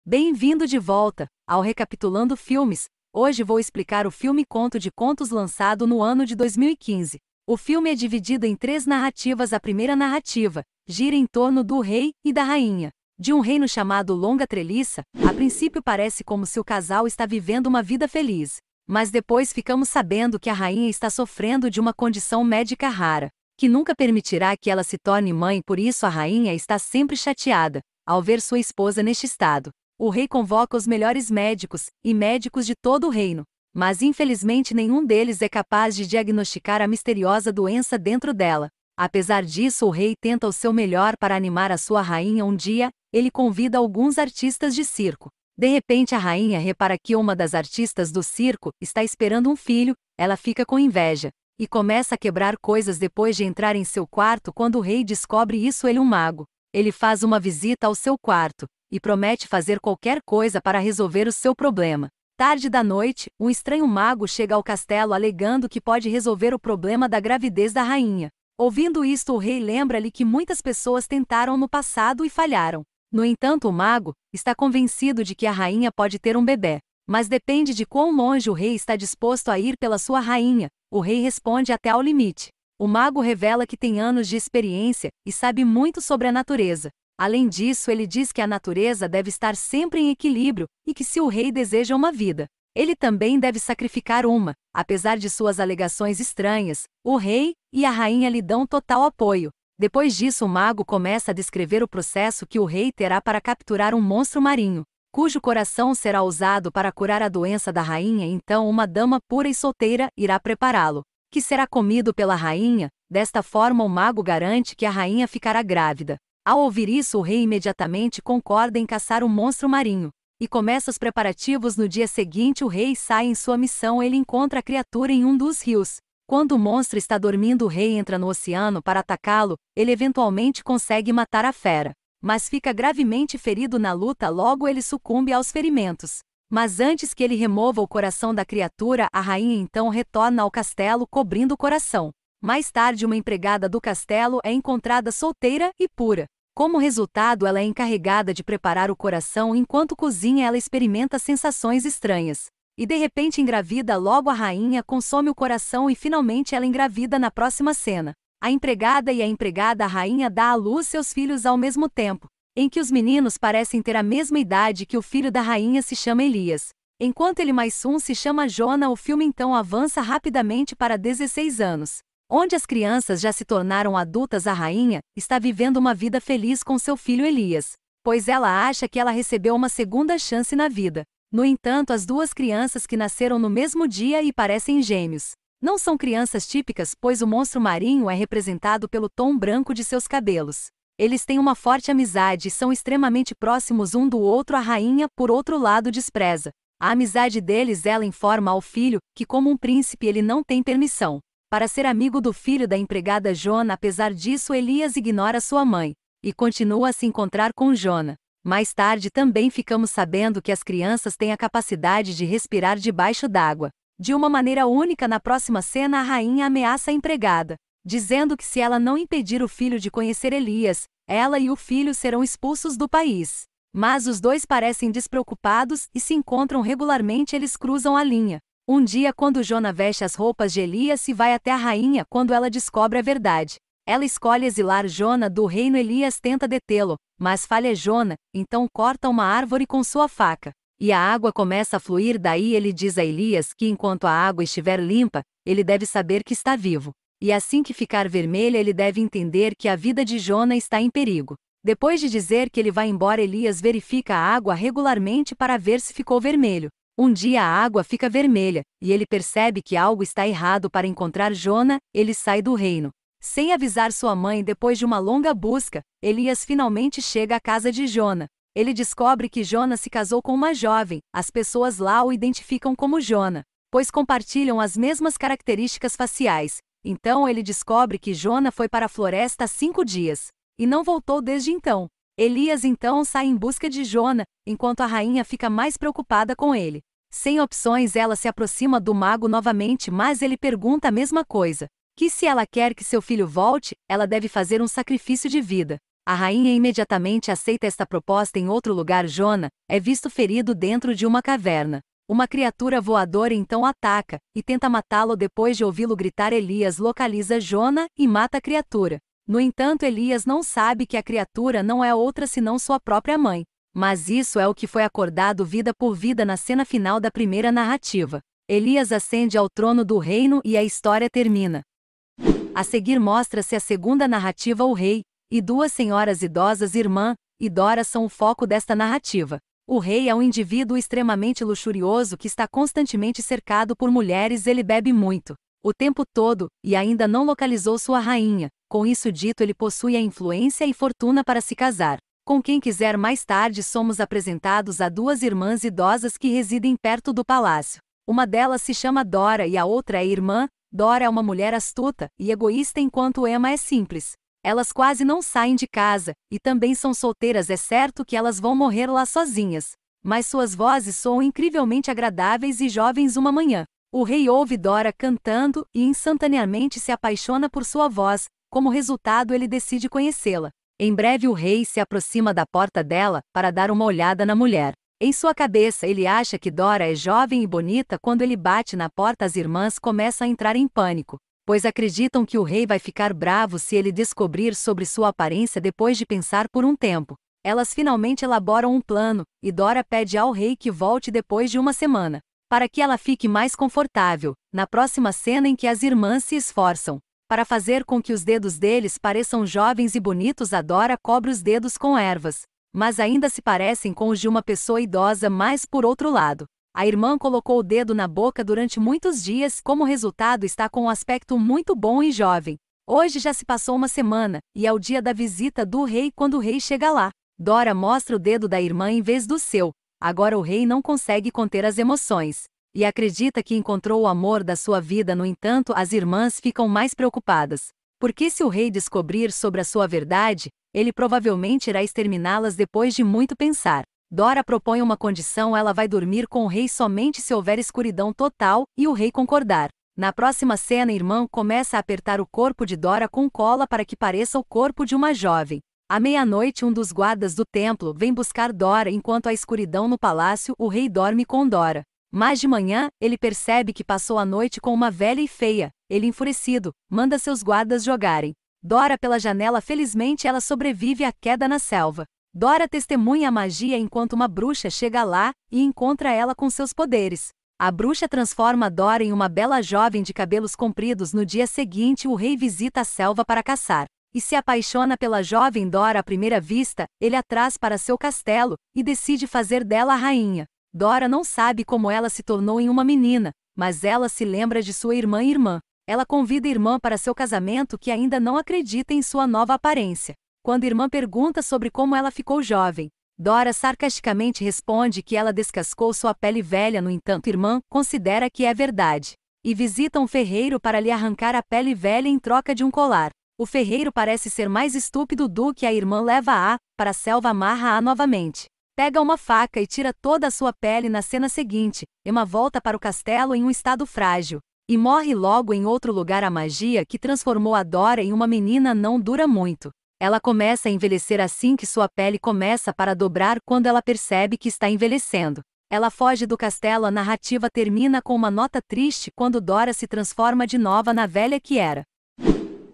Bem-vindo de volta ao Recapitulando Filmes. Hoje vou explicar o filme Conto de Contos lançado no ano de 2015. O filme é dividido em 3 narrativas. A primeira narrativa gira em torno do rei e da rainha de um reino chamado Longa Treliça. A princípio parece como se o casal está vivendo uma vida feliz, mas depois ficamos sabendo que a rainha está sofrendo de uma condição médica rara, que nunca permitirá que ela se torne mãe. Por isso a rainha está sempre chateada ao ver sua esposa neste estado. O rei convoca os melhores médicos e médicos de todo o reino, mas infelizmente nenhum deles é capaz de diagnosticar a misteriosa doença dentro dela. Apesar disso, o rei tenta o seu melhor para animar a sua rainha. Um dia, ele convida alguns artistas de circo. De repente, a rainha repara que uma das artistas do circo está esperando um filho. Ela fica com inveja e começa a quebrar coisas depois de entrar em seu quarto. Quando o rei descobre isso, ele é um mago. Ele faz uma visita ao seu quarto e promete fazer qualquer coisa para resolver o seu problema. Tarde da noite, um estranho mago chega ao castelo alegando que pode resolver o problema da gravidez da rainha. Ouvindo isto, o rei lembra-lhe que muitas pessoas tentaram no passado e falharam. No entanto, o mago está convencido de que a rainha pode ter um bebê, mas depende de quão longe o rei está disposto a ir pela sua rainha. O rei responde até ao limite. O mago revela que tem anos de experiência e sabe muito sobre a natureza. Além disso, ele diz que a natureza deve estar sempre em equilíbrio e que se o rei deseja uma vida, ele também deve sacrificar uma. Apesar de suas alegações estranhas, o rei e a rainha lhe dão total apoio. Depois disso, o mago começa a descrever o processo que o rei terá para capturar um monstro marinho, cujo coração será usado para curar a doença da rainha. Então uma dama pura e solteira irá prepará-lo, que será comido pela rainha. Desta forma, o mago garante que a rainha ficará grávida. Ao ouvir isso, o rei imediatamente concorda em caçar o monstro marinho e começa os preparativos. No dia seguinte, o rei sai em sua missão. Ele encontra a criatura em um dos rios. Quando o monstro está dormindo, o rei entra no oceano para atacá-lo. Ele eventualmente consegue matar a fera, mas fica gravemente ferido na luta. Logo ele sucumbe aos ferimentos. Mas antes que ele remova o coração da criatura, a rainha então retorna ao castelo cobrindo o coração. Mais tarde, uma empregada do castelo é encontrada solteira e pura. Como resultado, ela é encarregada de preparar o coração. Enquanto cozinha, ela experimenta sensações estranhas e de repente engravida. Logo a rainha consome o coração e finalmente ela engravida. Na próxima cena, a empregada e a empregada, a rainha dá à luz seus filhos ao mesmo tempo, em que os meninos parecem ter a mesma idade. Que o filho da rainha se chama Elias, enquanto ele mais um se chama Jona. O filme então avança rapidamente para 16 anos. Onde as crianças já se tornaram adultas. A rainha está vivendo uma vida feliz com seu filho Elias, pois ela acha que ela recebeu uma segunda chance na vida. No entanto, as duas crianças que nasceram no mesmo dia e parecem gêmeos não são crianças típicas, pois o monstro marinho é representado pelo tom branco de seus cabelos. Eles têm uma forte amizade e são extremamente próximos um do outro. A rainha, por outro lado, despreza a amizade deles. Ela informa ao filho que, como um príncipe, ele não tem permissão para ser amigo do filho da empregada Jona. Apesar disso, Elias ignora sua mãe e continua a se encontrar com Jona. Mais tarde também ficamos sabendo que as crianças têm a capacidade de respirar debaixo d'água de uma maneira única. Na próxima cena, a rainha ameaça a empregada, dizendo que se ela não impedir o filho de conhecer Elias, ela e o filho serão expulsos do país. Mas os dois parecem despreocupados e se encontram regularmente. Eles cruzam a linha. Um dia, quando Jona veste as roupas de Elias e vai até a rainha, quando ela descobre a verdade, ela escolhe exilar Jona do reino. Elias tenta detê-lo, mas falha. Jona então corta uma árvore com sua faca, e a água começa a fluir. Daí ele diz a Elias que enquanto a água estiver limpa, ele deve saber que está vivo, e assim que ficar vermelha, ele deve entender que a vida de Jona está em perigo. Depois de dizer que ele vai embora, Elias verifica a água regularmente para ver se ficou vermelho. Um dia a água fica vermelha, e ele percebe que algo está errado. Para encontrar Jona, ele sai do reino sem avisar sua mãe. Depois de uma longa busca, Elias finalmente chega à casa de Jona. Ele descobre que Jona se casou com uma jovem. As pessoas lá o identificam como Jona, pois compartilham as mesmas características faciais. Então ele descobre que Jona foi para a floresta há 5 dias e não voltou desde então. Elias então sai em busca de Jona, enquanto a rainha fica mais preocupada com ele. Sem opções, ela se aproxima do mago novamente, mas ele pergunta a mesma coisa: que se ela quer que seu filho volte, ela deve fazer um sacrifício de vida. A rainha imediatamente aceita esta proposta. Em outro lugar, Jona é visto ferido dentro de uma caverna. Uma criatura voadora então ataca e tenta matá-lo. Depois de ouvi-lo gritar, Elias localiza Jona e mata a criatura. No entanto, Elias não sabe que a criatura não é outra senão sua própria mãe. Mas isso é o que foi acordado vida por vida na cena final da primeira narrativa. Elias ascende ao trono do reino e a história termina. A seguir mostra-se a segunda narrativa. O rei e duas senhoras idosas, irmã e Dora, são o foco desta narrativa. O rei é um indivíduo extremamente luxurioso que está constantemente cercado por mulheres. Ele bebe muito, o tempo todo, e ainda não localizou sua rainha. Com isso dito, ele possui a influência e fortuna para se casar com quem quiser. Mais tarde somos apresentados a duas irmãs idosas que residem perto do palácio. Uma delas se chama Dora e a outra é irmã. Dora é uma mulher astuta e egoísta, enquanto Emma é simples. Elas quase não saem de casa, e também são solteiras. É certo que elas vão morrer lá sozinhas, mas suas vozes soam incrivelmente agradáveis e jovens. Uma manhã, o rei ouve Dora cantando e instantaneamente se apaixona por sua voz. Como resultado, ele decide conhecê-la. Em breve, o rei se aproxima da porta dela para dar uma olhada na mulher. Em sua cabeça, ele acha que Dora é jovem e bonita. Quando ele bate na porta, as irmãs começam a entrar em pânico, pois acreditam que o rei vai ficar bravo se ele descobrir sobre sua aparência. Depois de pensar por um tempo, elas finalmente elaboram um plano, e Dora pede ao rei que volte depois de uma semana, para que ela fique mais confortável. Na próxima cena, em que as irmãs se esforçam para fazer com que os dedos deles pareçam jovens e bonitos, a Dora cobre os dedos com ervas, mas ainda se parecem com os de uma pessoa idosa. Mas por outro lado, a irmã colocou o dedo na boca durante muitos dias. Como resultado, está com um aspecto muito bom e jovem. Hoje já se passou uma semana, e é o dia da visita do rei. Quando o rei chega lá, Dora mostra o dedo da irmã em vez do seu. Agora o rei não consegue conter as emoções e acredita que encontrou o amor da sua vida. No entanto, as irmãs ficam mais preocupadas, porque se o rei descobrir sobre a sua verdade, ele provavelmente irá exterminá-las. Depois de muito pensar, Dora propõe uma condição: ela vai dormir com o rei somente se houver escuridão total, e o rei concordar. Na próxima cena, a irmã começa a apertar o corpo de Dora com cola para que pareça o corpo de uma jovem. À meia-noite, um dos guardas do templo vem buscar Dora. Enquanto há escuridão no palácio, o rei dorme com Dora. Mas de manhã, ele percebe que passou a noite com uma velha e feia. Ele, enfurecido, manda seus guardas jogarem Dora pela janela. Felizmente, ela sobrevive à queda na selva. Dora testemunha a magia enquanto uma bruxa chega lá e encontra ela com seus poderes. A bruxa transforma Dora em uma bela jovem de cabelos compridos. No dia seguinte, o rei visita a selva para caçar e se apaixona pela jovem Dora à primeira vista. Ele a traz para seu castelo e decide fazer dela a rainha. Dora não sabe como ela se tornou em uma menina, mas ela se lembra de sua irmã. Ela convida a irmã para seu casamento, que ainda não acredita em sua nova aparência. Quando a irmã pergunta sobre como ela ficou jovem, Dora sarcasticamente responde que ela descascou sua pele velha. No entanto, a irmã considera que é verdade e visita um ferreiro para lhe arrancar a pele velha em troca de um colar. O ferreiro parece ser mais estúpido do que a irmã. Leva-a para a selva, amarra-a novamente, pega uma faca e tira toda a sua pele. Na cena seguinte, Emma volta para o castelo em um estado frágil e morre logo. Em outro lugar, a magia que transformou a Dora em uma menina não dura muito. Ela começa a envelhecer assim que sua pele começa para dobrar. Quando ela percebe que está envelhecendo, ela foge do castelo. A narrativa termina com uma nota triste quando Dora se transforma de novo na velha que era.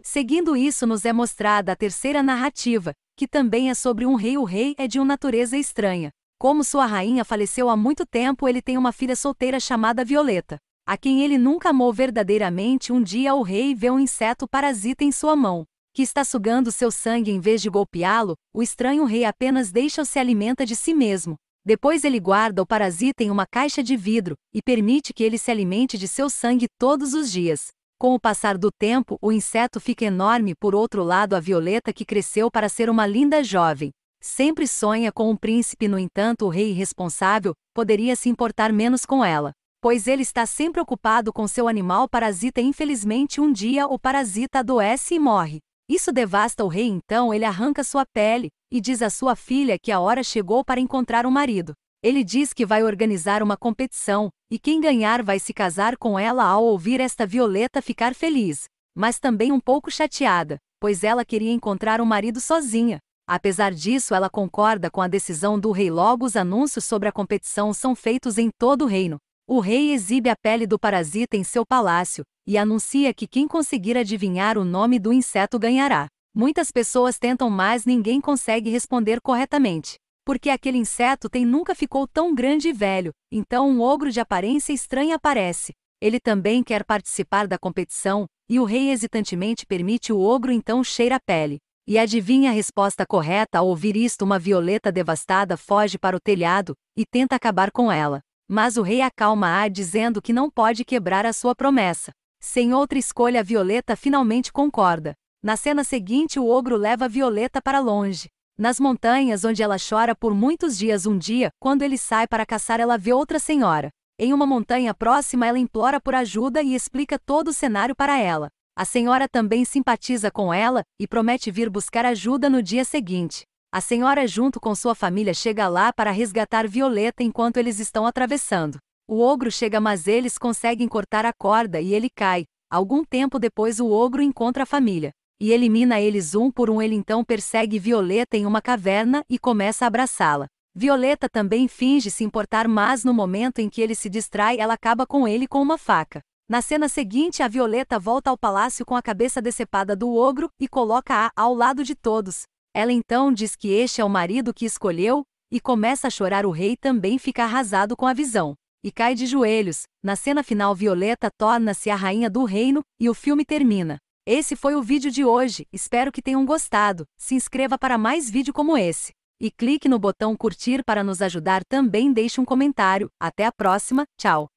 Seguindo isso, nos é mostrada a terceira narrativa, que também é sobre um rei. O rei é de uma natureza estranha. Como sua rainha faleceu há muito tempo, ele tem uma filha solteira chamada Violeta, a quem ele nunca amou verdadeiramente. Um dia o rei vê um inseto parasita em sua mão, que está sugando seu sangue. Em vez de golpeá-lo, o estranho rei apenas deixa-o se alimenta de si mesmo. Depois ele guarda o parasita em uma caixa de vidro e permite que ele se alimente de seu sangue todos os dias. Com o passar do tempo, o inseto fica enorme. Por outro lado, a Violeta, que cresceu para ser uma linda jovem, sempre sonha com um príncipe. No entanto, o rei irresponsável poderia se importar menos com ela, pois ele está sempre ocupado com seu animal parasita. Infelizmente, um dia o parasita adoece e morre. Isso devasta o rei. Então ele arranca sua pele e diz à sua filha que a hora chegou para encontrar um marido. Ele diz que vai organizar uma competição, e quem ganhar vai se casar com ela. Ao ouvir esta, Violeta ficar feliz, mas também um pouco chateada, pois ela queria encontrar um marido sozinha. Apesar disso, ela concorda com a decisão do rei. Logo, os anúncios sobre a competição são feitos em todo o reino. O rei exibe a pele do parasita em seu palácio e anuncia que quem conseguir adivinhar o nome do inseto ganhará. Muitas pessoas tentam, mas ninguém consegue responder corretamente. Porque aquele inseto nunca ficou tão grande e velho, então um ogro de aparência estranha aparece. Ele também quer participar da competição, e o rei hesitantemente permite o ogro então cheira a pele. E adivinha a resposta correta. Ao ouvir isto, uma violeta devastada foge para o telhado e tenta acabar com ela. Mas o rei acalma-a dizendo que não pode quebrar a sua promessa. Sem outra escolha, a violeta finalmente concorda. Na cena seguinte, o ogro leva a violeta para longe. Nas montanhas, onde ela chora por muitos dias. Um dia, quando ele sai para caçar, ela vê outra senhora. Em uma montanha próxima, ela implora por ajuda e explica todo o cenário para ela. A senhora também simpatiza com ela e promete vir buscar ajuda no dia seguinte. A senhora, junto com sua família, chega lá para resgatar Violeta enquanto eles estão atravessando. O ogro chega, mas eles conseguem cortar a corda e ele cai. Algum tempo depois, o ogro encontra a família e elimina eles um por um. Ele então persegue Violeta em uma caverna e começa a abraçá-la. Violeta também finge se importar, mas no momento em que ele se distrai, ela acaba com ele com uma faca. Na cena seguinte, a Violeta volta ao palácio com a cabeça decepada do ogro e coloca-a ao lado de todos. Ela então diz que este é o marido que escolheu e começa a chorar. O rei também fica arrasado com a visão e cai de joelhos. Na cena final, Violeta torna-se a rainha do reino e o filme termina. Esse foi o vídeo de hoje, espero que tenham gostado. Se inscreva para mais vídeos como esse e clique no botão curtir para nos ajudar. Também deixe um comentário. Até a próxima, tchau!